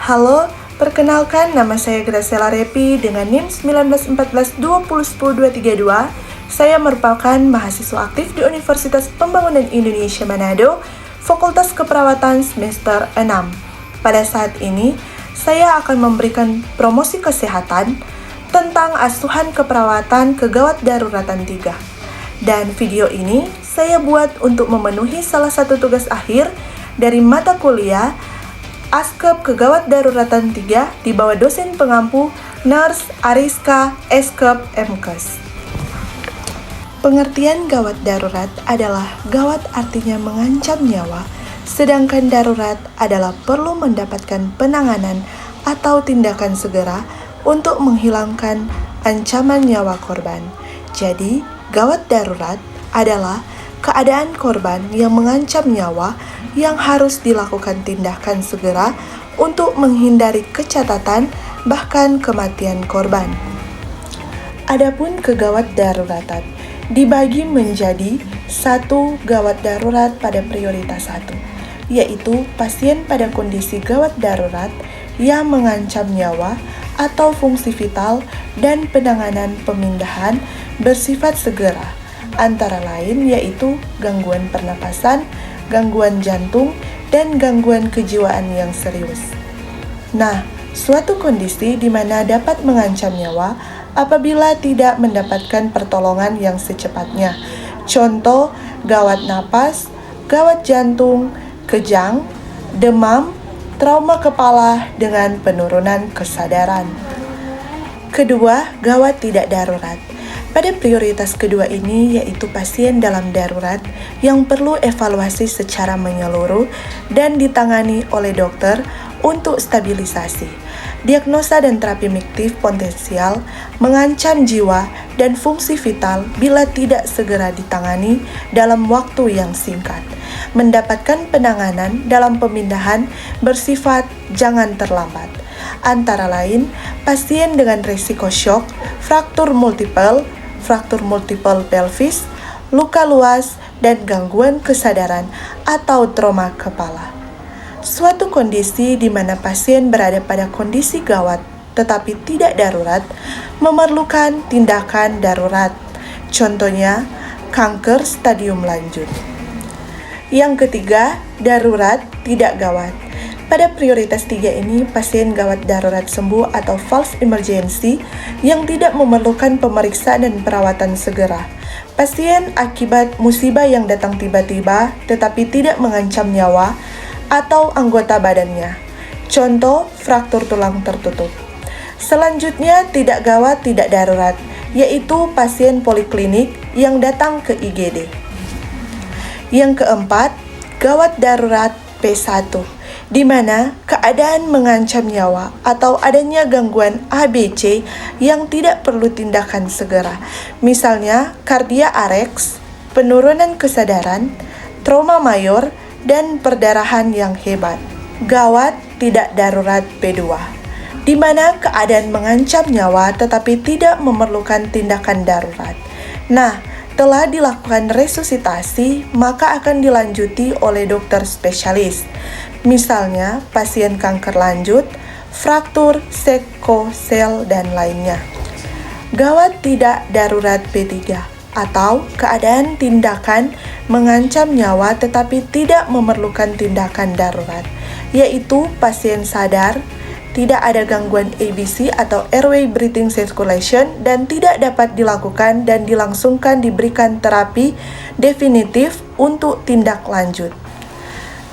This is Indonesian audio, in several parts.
Halo, perkenalkan nama saya Graciela Repi dengan NIM 191420103232. Saya merupakan mahasiswa aktif di Universitas Pembangunan Indonesia Manado, Fakultas Keperawatan semester 6. Pada saat ini, saya akan memberikan promosi kesehatan tentang asuhan keperawatan kegawat daruratan 3. Dan video ini saya buat untuk memenuhi salah satu tugas akhir dari mata kuliah Askep Kegawat Daruratan 3 di bawah dosen pengampu Nurse Ariska Eskep MKes. Pengertian gawat darurat adalah gawat artinya mengancam nyawa, sedangkan darurat adalah perlu mendapatkan penanganan atau tindakan segera untuk menghilangkan ancaman nyawa korban. Jadi, gawat darurat adalah keadaan korban yang mengancam nyawa yang harus dilakukan tindakan segera untuk menghindari kecacatan bahkan kematian korban. Adapun kegawat daruratan dibagi menjadi 1 gawat darurat pada prioritas 1, yaitu pasien pada kondisi gawat darurat yang mengancam nyawa atau fungsi vital dan penanganan pemindahan bersifat segera, antara lain yaitu gangguan pernapasan, gangguan jantung, dan gangguan kejiwaan yang serius. Nah, suatu kondisi di mana dapat mengancam nyawa apabila tidak mendapatkan pertolongan yang secepatnya. Contoh, gawat napas, gawat jantung, kejang, demam, trauma kepala dengan penurunan kesadaran. Kedua, gawat tidak darurat. Pada prioritas kedua ini yaitu pasien dalam darurat yang perlu evaluasi secara menyeluruh dan ditangani oleh dokter untuk stabilisasi. Diagnosa dan terapi mictif potensial mengancam jiwa dan fungsi vital bila tidak segera ditangani dalam waktu yang singkat. Mendapatkan penanganan dalam pemindahan bersifat jangan terlambat. Antara lain, pasien dengan risiko shock, fraktur multiple pelvis, luka luas, dan gangguan kesadaran atau trauma kepala. Suatu kondisi di mana pasien berada pada kondisi gawat tetapi tidak darurat memerlukan tindakan darurat. Contohnya, kanker stadium lanjut. Yang ketiga, darurat tidak gawat. Pada prioritas 3 ini, pasien gawat darurat sembuh atau false emergency yang tidak memerlukan pemeriksaan dan perawatan segera. Pasien akibat musibah yang datang tiba-tiba tetapi tidak mengancam nyawa atau anggota badannya. Contoh, fraktur tulang tertutup. Selanjutnya, tidak gawat tidak darurat, yaitu pasien poliklinik yang datang ke IGD. Yang keempat, gawat darurat P1, di mana keadaan mengancam nyawa atau adanya gangguan ABC yang tidak perlu tindakan segera. Misalnya, cardiac arrest, penurunan kesadaran, trauma mayor, dan perdarahan yang hebat. Gawat tidak darurat P2, di mana keadaan mengancam nyawa tetapi tidak memerlukan tindakan darurat. Nah, telah dilakukan resusitasi, maka akan dilanjuti oleh dokter spesialis. Misalnya, pasien kanker lanjut, fraktur, sekosel, dan lainnya. Gawat tidak darurat P3, atau keadaan tindakan mengancam nyawa tetapi tidak memerlukan tindakan darurat, yaitu pasien sadar, tidak ada gangguan ABC atau airway breathing circulation, dan tidak dapat dilakukan dan dilangsungkan diberikan terapi definitif untuk tindak lanjut.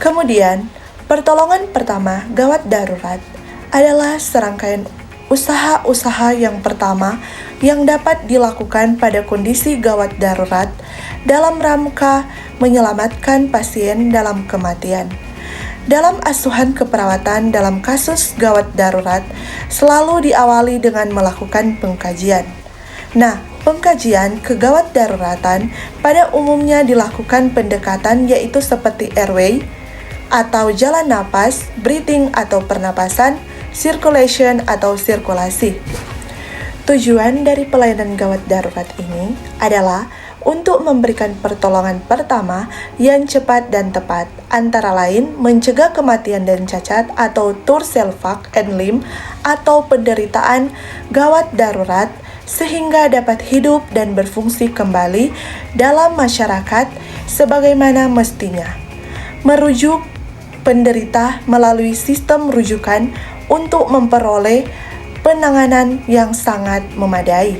Kemudian, pertolongan pertama gawat darurat adalah serangkaian usaha-usaha yang pertama yang dapat dilakukan pada kondisi gawat darurat dalam rangka menyelamatkan pasien dalam kematian. Dalam asuhan keperawatan dalam kasus gawat darurat selalu diawali dengan melakukan pengkajian. Nah, pengkajian kegawat daruratan pada umumnya dilakukan pendekatan yaitu seperti airway atau jalan napas, breathing atau pernapasan, circulation atau sirkulasi. Tujuan dari pelayanan gawat darurat ini adalah untuk memberikan pertolongan pertama yang cepat dan tepat, antara lain mencegah kematian dan cacat atau Tourcellefact and limb atau penderitaan gawat darurat sehingga dapat hidup dan berfungsi kembali dalam masyarakat sebagaimana mestinya. Merujuk penderita melalui sistem rujukan untuk memperoleh penanganan yang sangat memadai.